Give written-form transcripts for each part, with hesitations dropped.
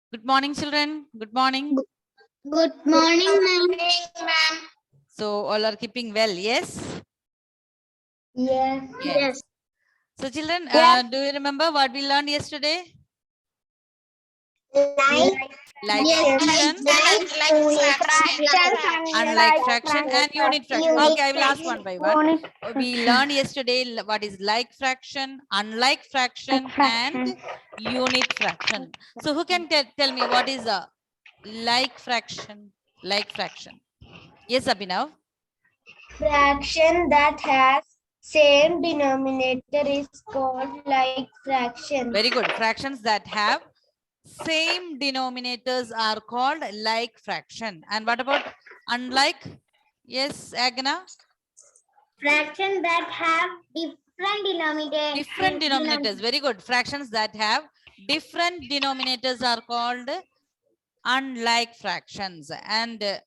Good morning, children. Good morning. Good morning, ma'am. So all are keeping well, yes? Yes. Yes. So children, Yes. do you remember what we learned yesterday? Like fraction, unlike fraction, and unit fraction. Okay, I will ask one by one. We learned yesterday what is like fraction, unlike fraction, and unit fraction. So who can tell me what is a like fraction? Like fraction. Yes, Abhinav. Fraction that has same denominator is called like fraction. Very good. Fractions that have same denominators are called like fraction. And what about unlike? Yes, Agna? Fraction that have different denominators. Different denominators. Very good. Fractions that have different denominators are called unlike fractions. And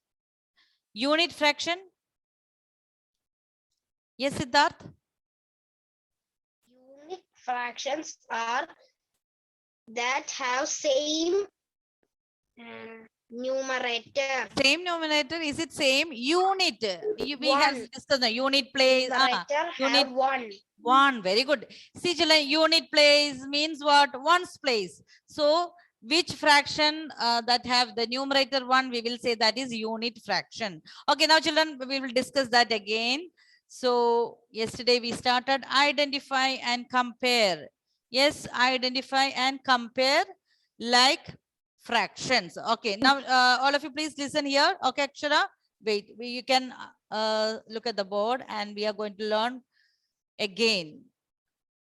unit fraction? Yes, Siddharth? Unit fractions are that have same numerator. Same numerator. Is it same? Unit. We have One. discussed the unit place. Numerator Unit have one. One. Very good. See, children, unit place means what? Ones place. So which fraction that have the numerator one, we will say that is unit fraction. Okay, now children, we will discuss that again. So yesterday we started identify and compare. Yes, identify and compare like fractions. Okay, now all of you please listen here. Okay, Akshara, wait, you can look at the board and we are going to learn again.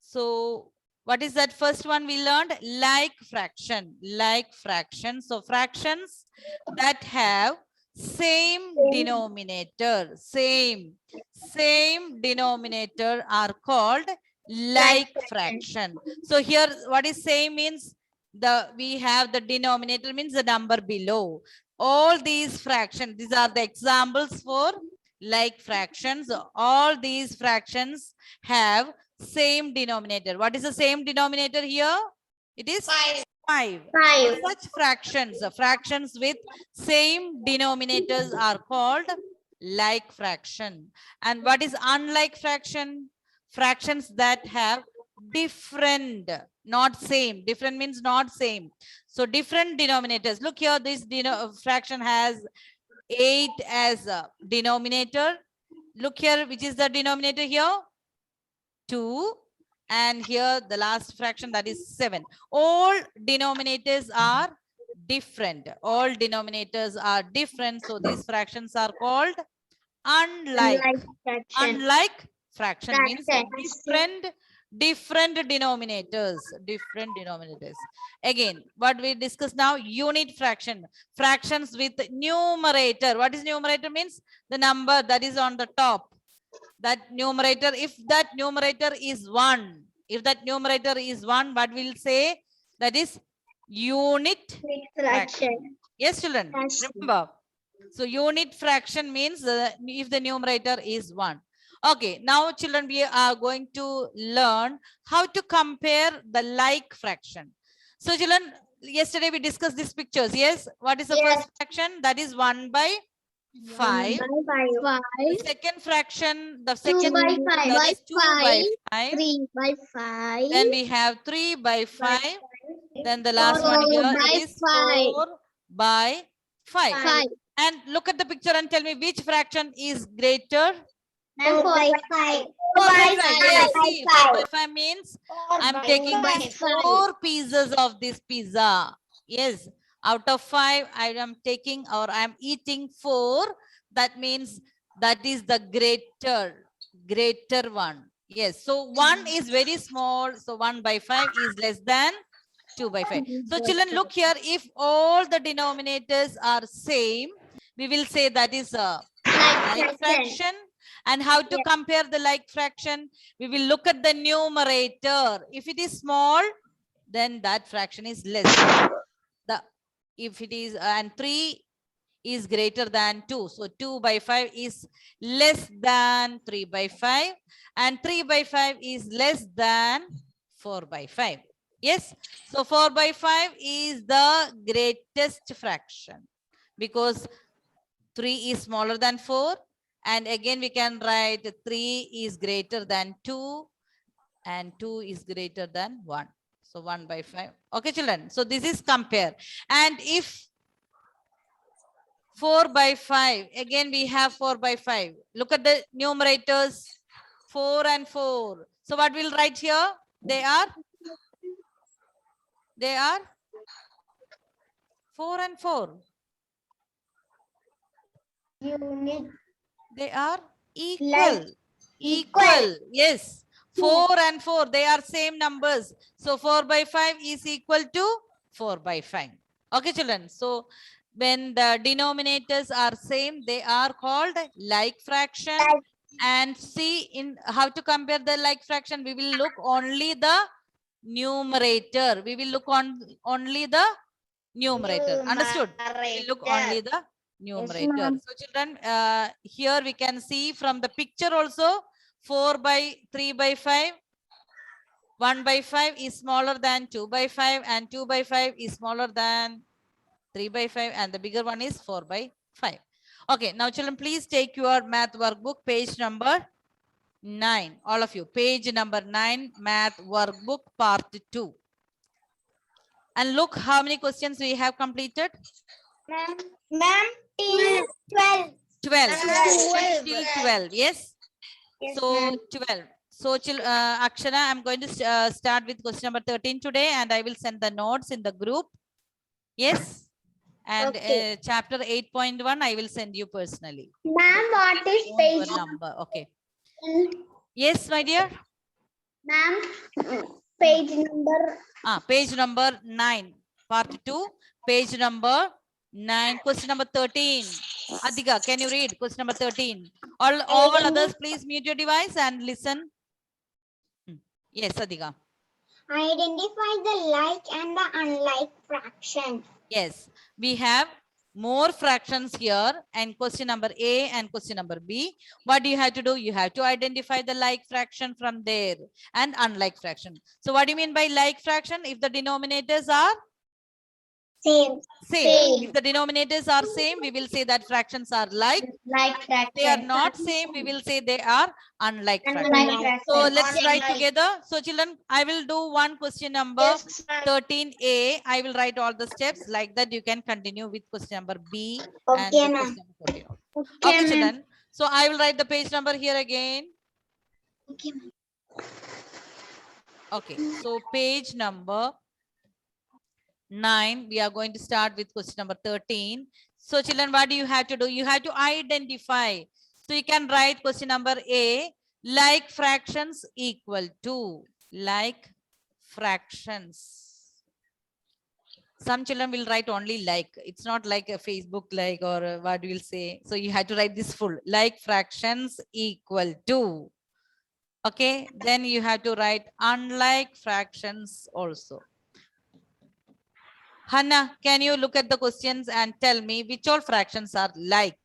So what is that first one we learned? Like fraction, like fraction. So fractions that have same denominator, same denominator are called like fraction. So here what is same means we have the denominator means the number below. All these fractions, these are the examples for like fractions. All these fractions have same denominator. What is the same denominator here? It is 5. Such fractions, fractions with same denominators are called like fraction. And what is unlike fraction? Fractions that have different, not same. Different means not same. So different denominators. Look here, this fraction has 8 as a denominator. Look here, which is the denominator here? 2. And here the last fraction, that is 7. All denominators are different. All denominators are different. So these fractions are called unlike. Unlike fraction means different denominators. Different denominators. Again, what we discuss now, unit fraction. Fractions with numerator. What is numerator means? The number that is on the top. That numerator, if that numerator is 1, if that numerator is 1, what we'll say? That is unit fraction. Yes, children, remember. So unit fraction means if the numerator is 1. Okay, now children, we are going to learn how to compare the like fraction. So children, yesterday we discussed these pictures. Yes, what is the first fraction? That is 1 by 5. The second fraction, the second that is 2 by 5. 3 by 5. Then we have 3 by 5. Then the last one here, it is 4 by 5. And look at the picture and tell me which fraction is greater. 4 by 5. 4 by 5. Yes, see, 4 by 5 means I'm taking these 4 pieces of this pizza. Yes, out of 5, I am taking or I am eating 4. That means that is the greater one. Yes, so 1 is very small. So 1 by 5 is less than 2 by 5. So children, look here. If all the denominators are same, we will say that is a like fraction. And how to compare the like fraction? We will look at the numerator. If it is small, then that fraction is less. If it is and 3 is greater than 2. So 2 by 5 is less than 3 by 5. And 3 by 5 is less than 4 by 5. Yes. So 4 by 5 is the greatest fraction because 3 is smaller than 4. And again, we can write 3 is greater than 2 and 2 is greater than 1. So 1 by 5. Okay, children. So this is compare. And if 4 by 5, again we have 4 by 5. Look at the numerators, 4 and 4. So what we'll write here? They are 4 and 4. Unit. They are equal. Like Equal. Yes. 4 and 4. They are same numbers. So 4 by 5 is equal to 4 by 5. Okay, children. So when the denominators are same, they are called like fraction. And see in how to compare the like fraction. We will look only the numerator. We will look on only the numerator. Understood? We look only the numerator. So children, here we can see from the picture also 4 by 3 by 5. 1 by 5 is smaller than 2 by 5 and 2 by 5 is smaller than 3 by 5 and the bigger one is 4 by 5. Okay, now children, please take your math workbook, page number 9. All of you, page number 9, math workbook part 2. And look how many questions we have completed. Ma'am, till 12. 12. 12. Till 12. Yes. Yes, So ma'am. 12. So Akshara, I'm going to start with question number 13 today, and I will send the notes in the group. Yes. And Okay. chapter 8.1, I will send you personally. Ma'am, what is Own page? your number. Okay. Yes, my dear. Ma'am, page number. Page number 9, part 2, page number 9, question number 13. Adhika, can you read question number 13? All others, please mute your device and listen. Yes, Adhika. Identify the like and the unlike fraction. Yes, we have more fractions here and question number A and question number B. What do you have to do? You have to identify the like fraction from there and unlike fraction. So what do you mean by like fraction? If the denominators are Same. same. If the denominators are same, we will say that fractions are like. Like fraction. They are not same, we will say they are unlike fraction. Unlike fraction. So let's write together. So children, I will do one question number 13A. I will write all the steps like that. You can continue with question number B and Okay, the ma'am. question number 14. Okay, children. So I will write the page number here again. Okay, ma'am. Okay, so page number 9, we are going to start with question number 13. So children, what do you have to do? You have to identify. So you can write question number A, like fractions equal to, like fractions. Some children will write only like. It's not like a Facebook like or what we'll say. So you have to write this full, like fractions equal to. Okay, then you have to write unlike fractions also. Hannah, can you look at the questions and tell me which all fractions are like?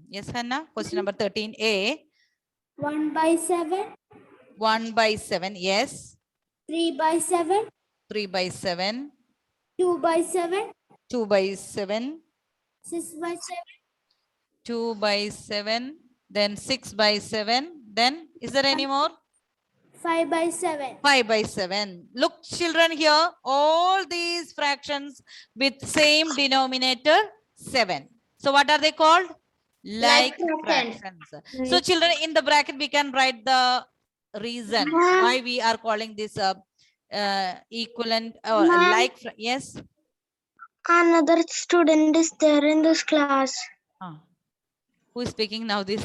Yes, Hannah. Question number 13A. 1 by 7. 1 by 7. Yes. 3 by 7. 3 by 7. 2 by 7. 2 by 7. 6 by 7. 2 by 7. Then 6 by 7. Then is there any more? 5 by 7. 5 by 7. Look, children, here, all these fractions with same denominator 7. So what are they called? Like fractions. So children, in the bracket, we can write the reason why we are calling this equivalent or like. Yes. Another student is there in this class. Who is speaking now? This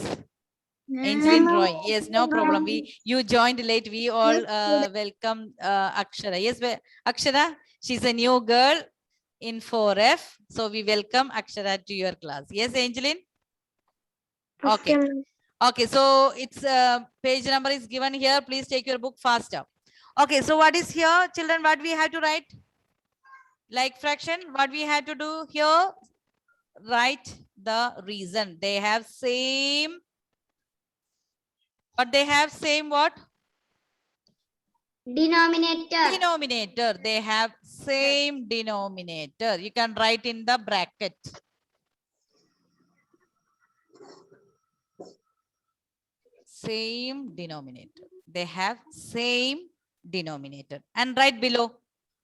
Angeline Roy. Yes, no problem. You joined late. We all welcome Akshara. Yes, Akshara, she's a new girl in 4F. So we welcome Akshara to your class. Yes, Angeline? Okay. Okay, so it's page number is given here. Please take your book faster. Okay, so what is here, children? What we have to write? Like fraction. What we have to do here? Write the reason. They have same. But they have same what? Denominator. Denominator. They have same denominator. You can write in the bracket. Same denominator. They have same denominator. And right below,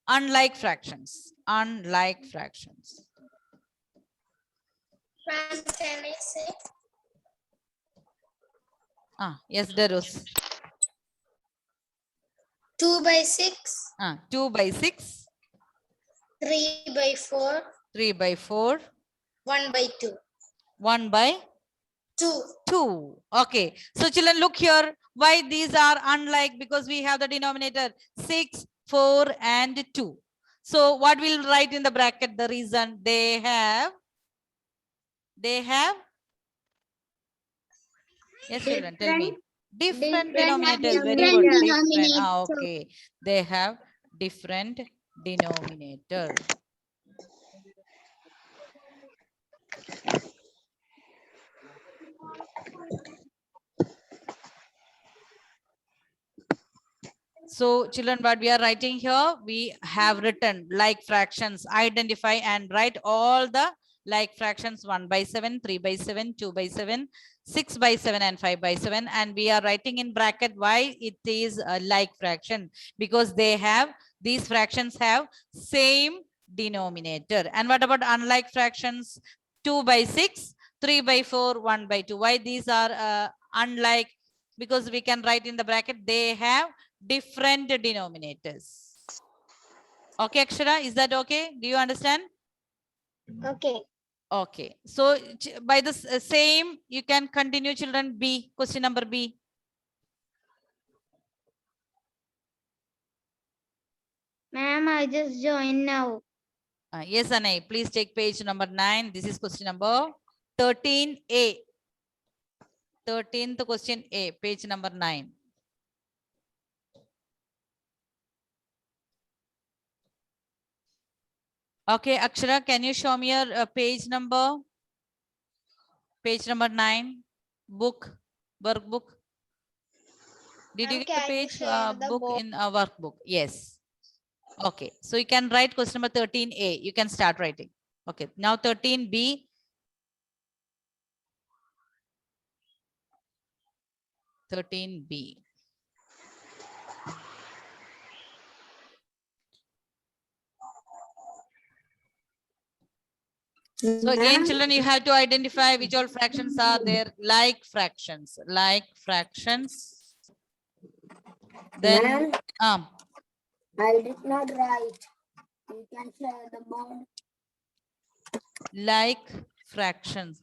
unlike fractions. Unlike fractions. Can I say? Yes, Darus. 2 by 6. 2 by 6. 3 by 4. 3 by 4. 1 by 2. 1 by 2. 2. Okay. So children, look here. Why these are unlike? Because we have the denominator 6, 4 and 2. So what we'll write in the bracket? The reason they have. Yes, children, tell me. Different denominators. Very good. Different. Okay. They have different denominator. So children, what we are writing here, we have written like fractions, identify and write all the like fractions 1 by 7, 3 by 7, 2 by 7, 6 by 7 and 5 by 7. And we are writing in bracket why it is a like fraction, because these fractions have same denominator. And what about unlike fractions? 2 by 6, 3 by 4, 1 by 2. Why these are unlike? Because we can write in the bracket, they have different denominators. Okay, Akshara, is that okay? Do you understand? Okay. Okay. So by the same, you can continue, children. B, question number B. Ma'am, I just joined now. Yes, Anay, please take page number 9. This is question number 13A. 13th question A, page number 9. Okay, Akshara, can you show me your page number? Page number 9, book, workbook. Did you get the page book in a workbook? Yes. Okay, so you can write question number 13A. You can start writing. Okay, now 13B. 13B. So again, children, you have to identify which all fractions are there. Like fractions. Like fractions. Then, I did not write. You can share the board. Like fractions.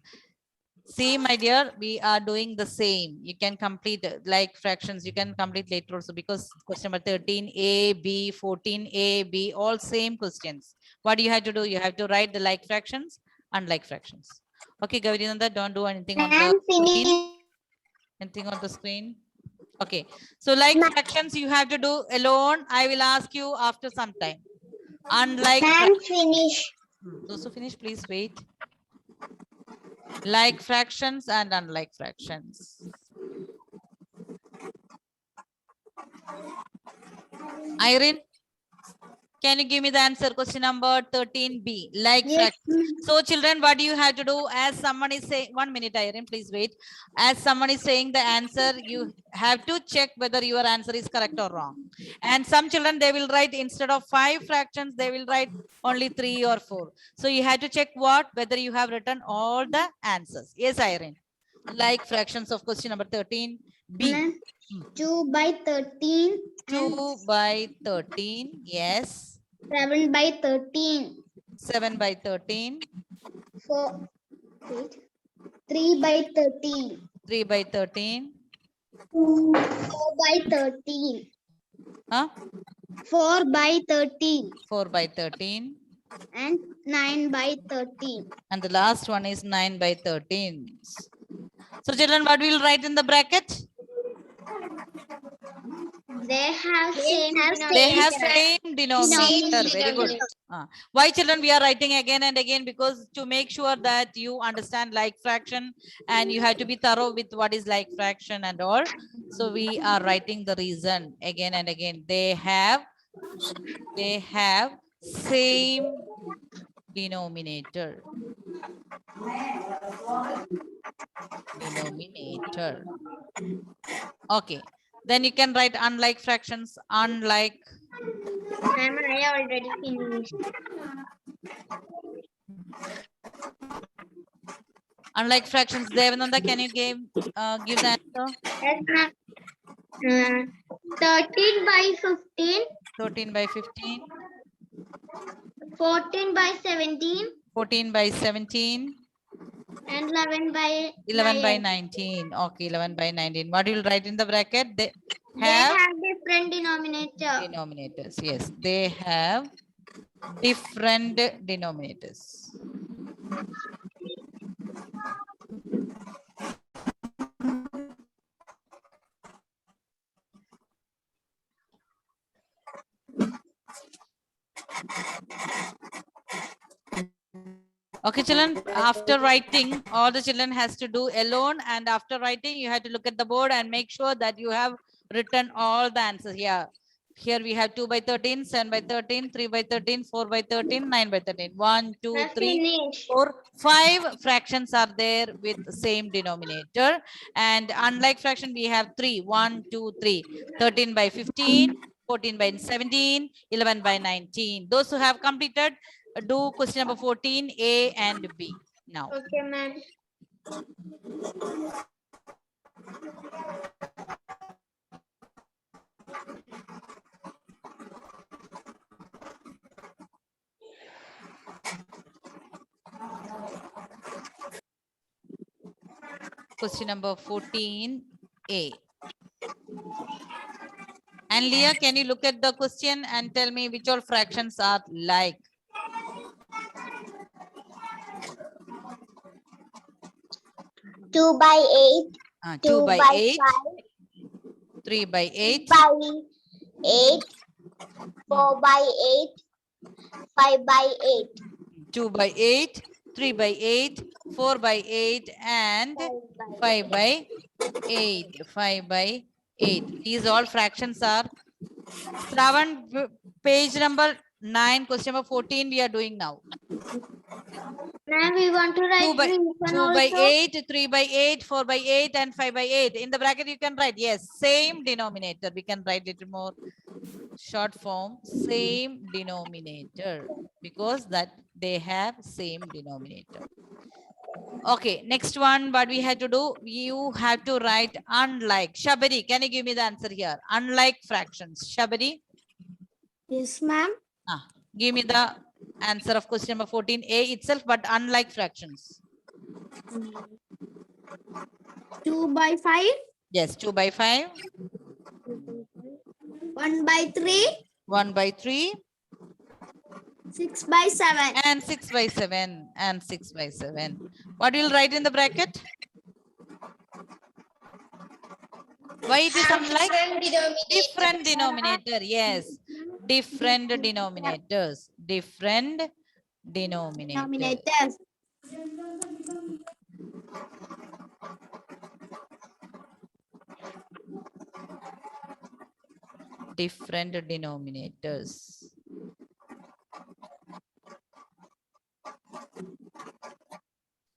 See, my dear, we are doing the same. You can complete like fractions. You can complete later also, because question number 13A, B, 14A, B, all same questions. What do you have to do? You have to write the like fractions, unlike fractions. Okay, Gavinanda, don't do anything on the screen. Anything on the screen? Okay, so like fractions you have to do alone. I will ask you after some time. Unlike Finish. those who finish, please wait. Like fractions and unlike fractions. Irene, can you give me the answer? Question number 13B, like fractions. So children, what do you have to do? As someone is saying, 1 minute, Irene, please wait. As someone is saying the answer, you have to check whether your answer is correct or wrong. And some children, they will write instead of 5 fractions, they will write only 3 or 4. So you have to check whether you have written all the answers. Yes, Irene. Like fractions of question number 13B. 2 by 13. 2 by 13. Yes. 7 by 13. 7 by 13. 3 by 13. 3 by 13. 4 by 13. Huh? 4 by 13. 4 by 13. And 9 by 13. And the last one is 9 by 13. So children, what we will write in the bracket? They have same They have same denominator. Very good. Why, children, we are writing again and again? Because to make sure that you understand like fraction, and you have to be thorough with what is like fraction and all. So we are writing the reason again and again. They have same denominator. Okay. Then you can write unlike fractions, unlike. Ma'am, I already finished. Unlike fractions, Devananda, can you give the answer? Yes, ma'am. 13 by 15. 13 by 15. 14 by 17. 14 by 17. And 11 by 11 by 9. 19. Okay, 11 by 19. What you will write in the bracket? They They have have different denominator. denominators. Yes, they have different denominators. Okay, children, after writing, all the children has to do alone, and after writing, you have to look at the board and make sure that you have written all the answers. Yeah, here we have 2 by 13, 7 by 13, 3 by 13, 4 by 13, 9 by 13. 1, 2, I 3, finished. 4, 5 fractions are there with the same denominator. And unlike fraction, we have 3. 1, 2, 3. 13 by 15, 14 by 17, 11 by 19. Those who have completed, do question number 14, A and B now. Okay, ma'am. Question number 14, A. And Leah, can you look at the question and tell me which all fractions are like? 2 by 8. 2 by 8. 5. 3 by 8. By 8. 4 by 8. 5 by 8. 2 by 8. 3 by 8. 4 by 8 and 5 by 8. 5 by 8. These all fractions are. Shravan, page number 9, question number 14 we are doing now. Now we want to write 2 by 8, 3 by 8, 4 by 8 and 5 by 8. In the bracket you can write, yes, same denominator. We can write it more short form, same denominator, because that they have same denominator. Okay, next one, what we have to do, you have to write unlike. Shabari, can you give me the answer here? Unlike fractions. Shabari? Yes, ma'am. Give me the answer of question number 14A itself, but unlike fractions. 2 by 5. Yes, 2 by 5. 1 by 3. 1 by 3. 6 by 7. And 6 by 7. And 6 by 7. What will write in the bracket? Why it is unlike? Different denominator. Yes. Different denominators. Different denominators. Different denominators.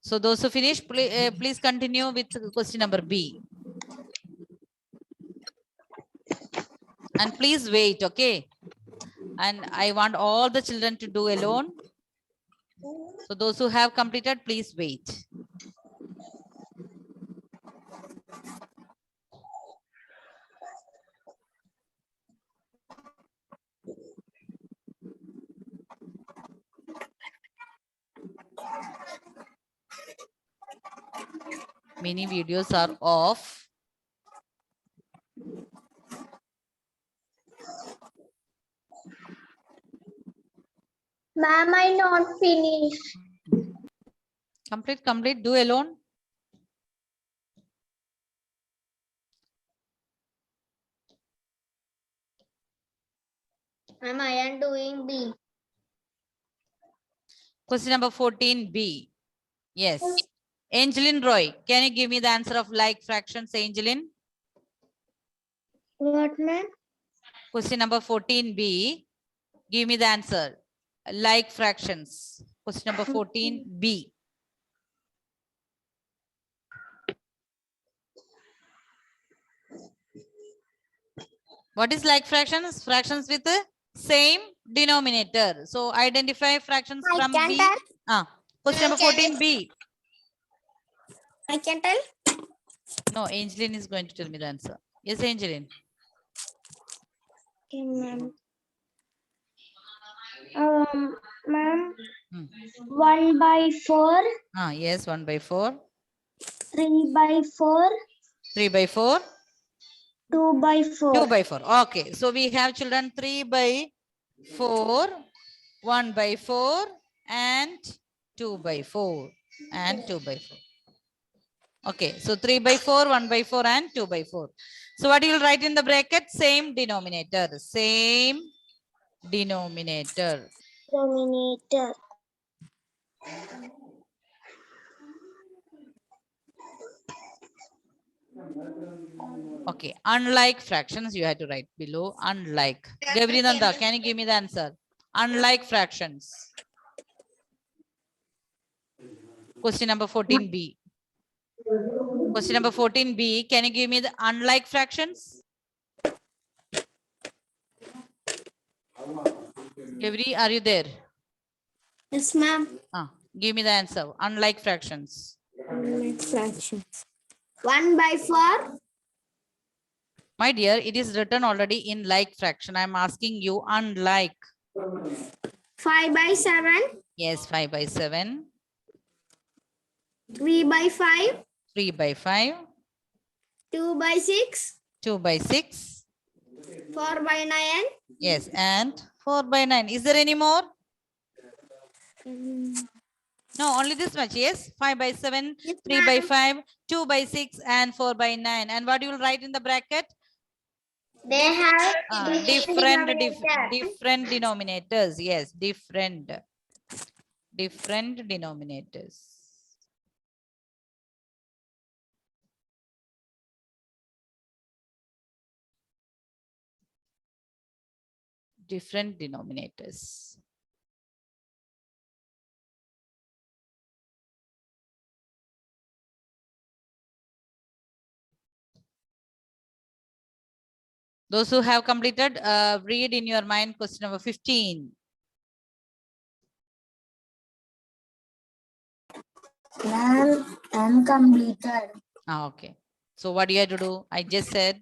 So those who finish, please continue with question number B. And please wait, okay? And I want all the children to do alone. So those who have completed, please wait. Many videos are off. Ma'am, I not finished. Complete, do alone. Ma'am, I am doing B. Question number 14B. Yes. Angeline Roy, can you give me the answer of like fractions, Angeline? What, ma'am? Question number 14B. Give me the answer. Like fractions. Question number 14B. What is like fractions? Fractions with the same denominator. So identify fractions I from can B. tell. Question number I can 14B. I can tell. No, Angeline is going to tell me the answer. Yes, Angeline. Okay, ma'am. Ma'am, Hmm. 1/4, Yes, 1/4. 3/4, 3/4. 2/4. 2/4. Okay, so we have children 3/4, 1/4, and 2/4, and 2/4. Okay, so 3/4, 1/4, and 2/4. So what you will write in the bracket? Same denominator. Same denominator. Denominator. Okay, unlike fractions, you have to write below. Unlike. Gavrinanda, can you give me the answer? Unlike fractions. Question number 14B. Question number 14B. Can you give me the unlike fractions? Gavri, are you there? Yes, ma'am. Give me the answer. Unlike fractions. Unlike fractions. 1/4. My dear, it is written already in like fraction. I am asking you unlike. 5/7. Yes, 5/7. 3/5. 3/5. 2/6. 2/6. 4/9. Yes, and 4/9. Is there any more? No, only this much. Yes, 5/7, Yes, 3/5, 2/6, and 4/9. And what you will write in the bracket? They have Different denominator. denominators. Yes, different denominators. Different denominators. Those who have completed, read in your mind question number 15. I'm completed. Okay. So what do you have to do? I just said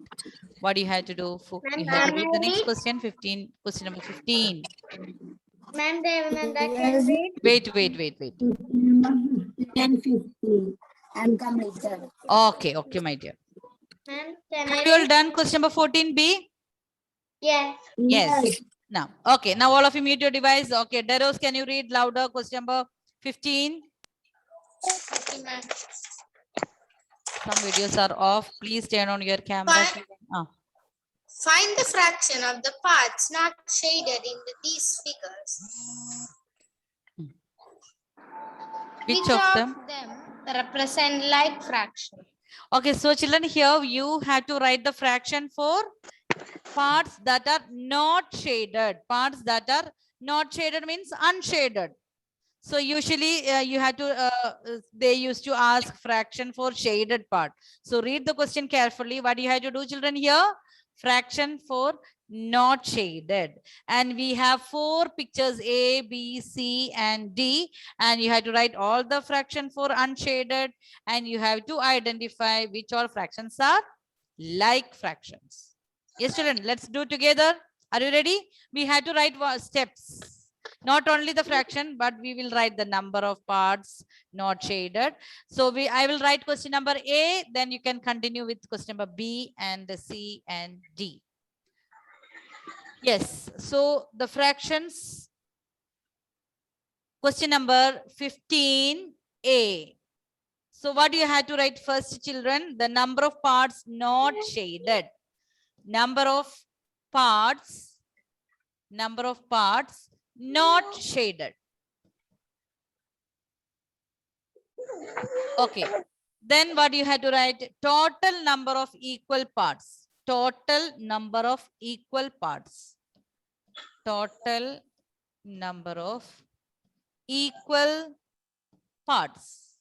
what you have to do. You Ma'am, have to read the can next read? question, 15. Question number 15. Ma'am, Devananda can read. Wait. Number 15. I'm completed. Okay, my dear. Ma'am, can Have I you all read? done question number 14B? Yes. Yes. Now, okay. Now all of you mute your device. Okay. Deros, can you read louder question number 15? Okay, ma'am. Some videos are off. Please turn on your camera. Find the fraction of the parts not shaded in these figures. Which of them? Represent like fraction? Okay, so children, here you have to write the fraction for parts that are not shaded. Parts that are not shaded means unshaded. So usually you have to, they used to ask fraction for shaded part. So read the question carefully. What you have to do, children, here? Fraction for not shaded. And we have 4 pictures, A, B, C, and D. And you have to write all the fraction for unshaded. And you have to identify which all fractions are like fractions. Yes, children, let's do together. Are you ready? We have to write steps. Not only the fraction, but we will write the number of parts not shaded. So I will write question number A, then you can continue with question number B and C and D. Yes, so the fractions, question number 15A. So what do you have to write first, children? The number of parts not shaded. Number of parts not shaded. Okay. Then what you had to write? Total number of equal parts. Total number of equal parts. Total number of equal parts.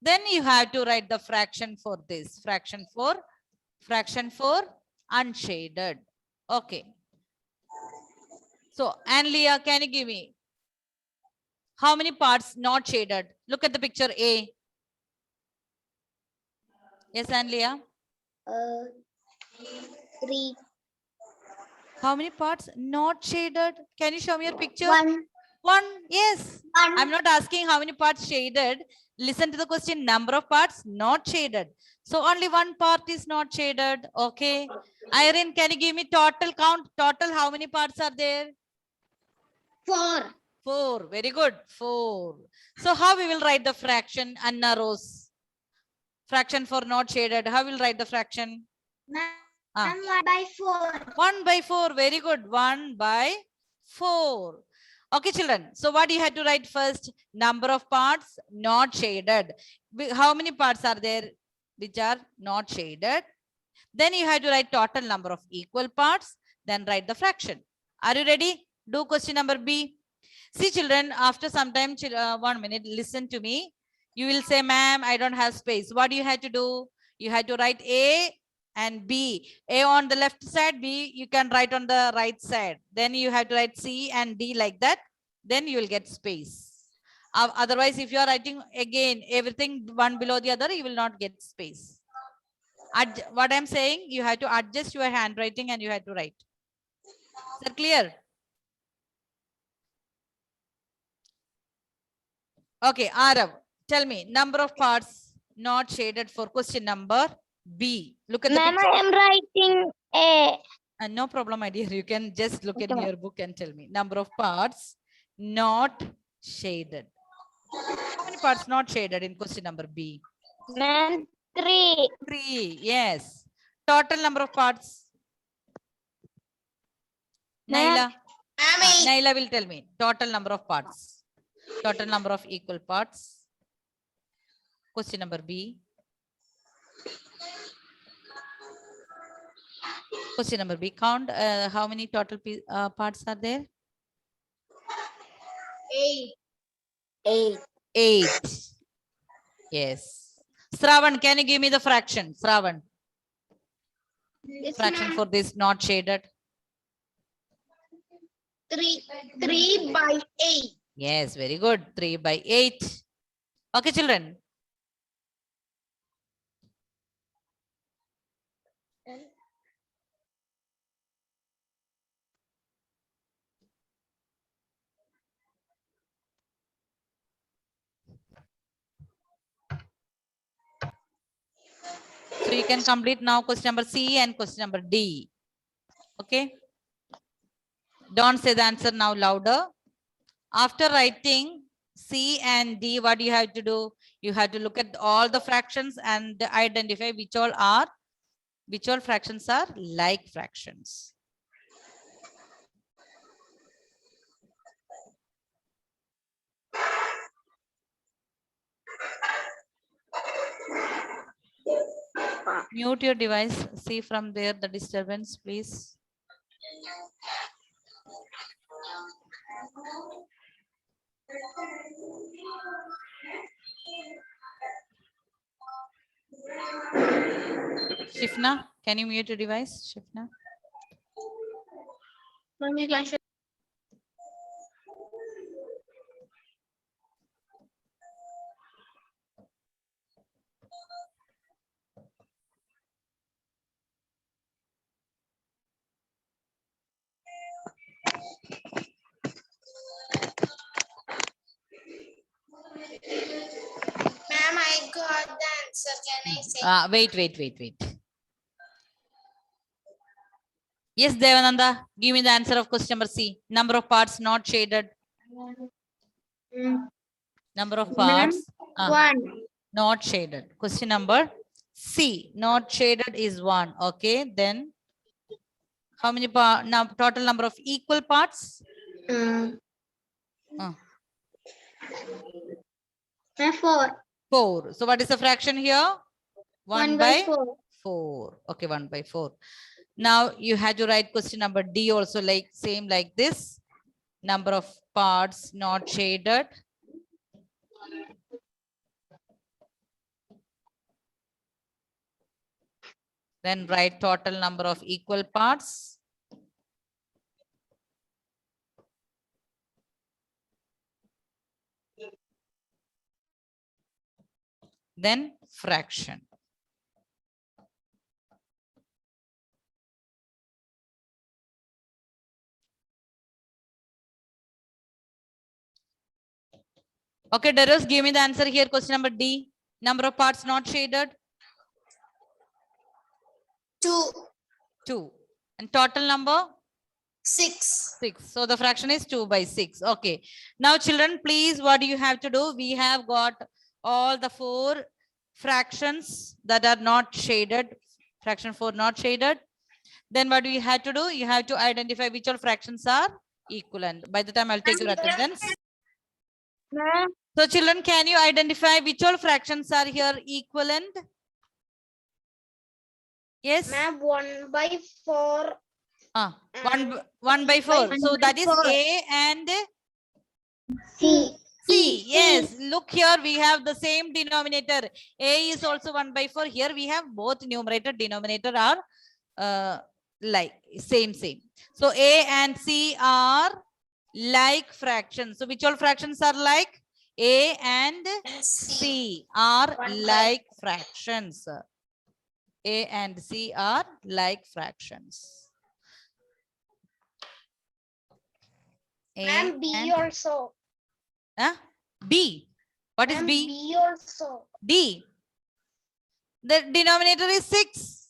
Then you have to write the fraction for this. Fraction for unshaded. Okay. So, Anlia, can you give me how many parts not shaded? Look at the picture A. Yes, Anlia. 3. How many parts not shaded? Can you show me your picture? 1. One. Yes. 1. I'm not asking how many parts shaded. Listen to the question. Number of parts not shaded. So only one part is not shaded. Okay. Irene, can you give me total count? Total, how many parts are there? 4. 4. Very good. 4. So how we will write the fraction, Anna Rose? Fraction for not shaded. How will write the fraction? Ah. 1 by 4. 1 by 4. Very good. 1 by 4. Okay, children. So what you had to write first? Number of parts not shaded. How many parts are there which are not shaded? Then you have to write total number of equal parts. Then write the fraction. Are you ready? Do question number B. See, children, after some time, 1 minute, listen to me. You will say, ma'am, I don't have space. What do you have to do? You have to write A and B. A on the left side, B you can write on the right side. Then you have to write C and D like that. Then you will get space. Otherwise, if you are writing again everything one below the other, you will not get space. What I'm saying, you have to adjust your handwriting and you have to write. Is that clear? Okay, Arav, tell me number of parts not shaded for question number B. Look at the Ma'am, picture. I am writing A. No problem, my dear. You can just look Okay, in ma'am. your book and tell me number of parts not shaded. How many parts not shaded in question number B? Ma'am, 3. 3. Yes. Total number of parts. Ma'am. Naila. Ma'am, 8. Naila will tell me total number of parts. Total number of equal parts. Question number B. Question number B. Count how many total parts are there? 8. 8. 8. Yes. Shravan, can you give me the fraction? Shravan. Yes, Fraction ma'am. for this not shaded. 3 by 8. Yes, very good. 3 by 8. Okay, children. So you can complete now question number C and question number D. Okay. Don't say the answer now louder. After writing C and D, what you have to do? You have to look at all the fractions and identify which all fractions are like fractions. Mute your device. See from there the disturbance, please. Shifna, can you mute your device? Shifna. Ma'am, I got the answer. Can I say? Wait. Yes, Devananda, give me the answer of question number C. Number of parts not shaded. Number of parts 1. not shaded. Question number C. Not shaded is 1. Okay, then how many now total number of equal parts? 4. 4. So what is the fraction here? 1 by 4. 4. Okay, 1 by 4. Now you had to write question number D also like same like this. Number of parts not shaded. Then write total number of equal parts. Then fraction. Okay, Darius, give me the answer here. Question number D. Number of parts not shaded. 2. 2. And total number? 6. 6. So the fraction is 2 by 6. Okay. Now children, please, what do you have to do? We have got all the 4 fractions that are not shaded. Fraction 4 not shaded. Then what do you have to do? You have to identify which all fractions are equivalent. By the time I'll take your attendance. So children, can you identify which all fractions are here equivalent? Yes. Ma'am, 1 by 4. 1 by 4. So that is A and C. C. Yes. Look here, we have the same denominator. A is also 1 by 4. Here we have both numerator, denominator are like same. So A and C are like fractions. So which all fractions are like? A and C are like fractions. A and C are like fractions. A Ma'am, B and- also. B. What is Ma'am, B? B also. D. The denominator is 6.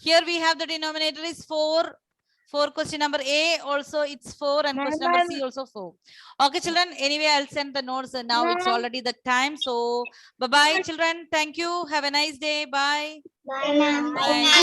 Here we have the denominator is 4. For question number A also it's 4 and question number C also 4. Okay, children. Anyway, I'll send the notes. Now it's already the time. So bye-bye, children. Thank you. Have a nice day. Bye. Bye, ma'am. Bye.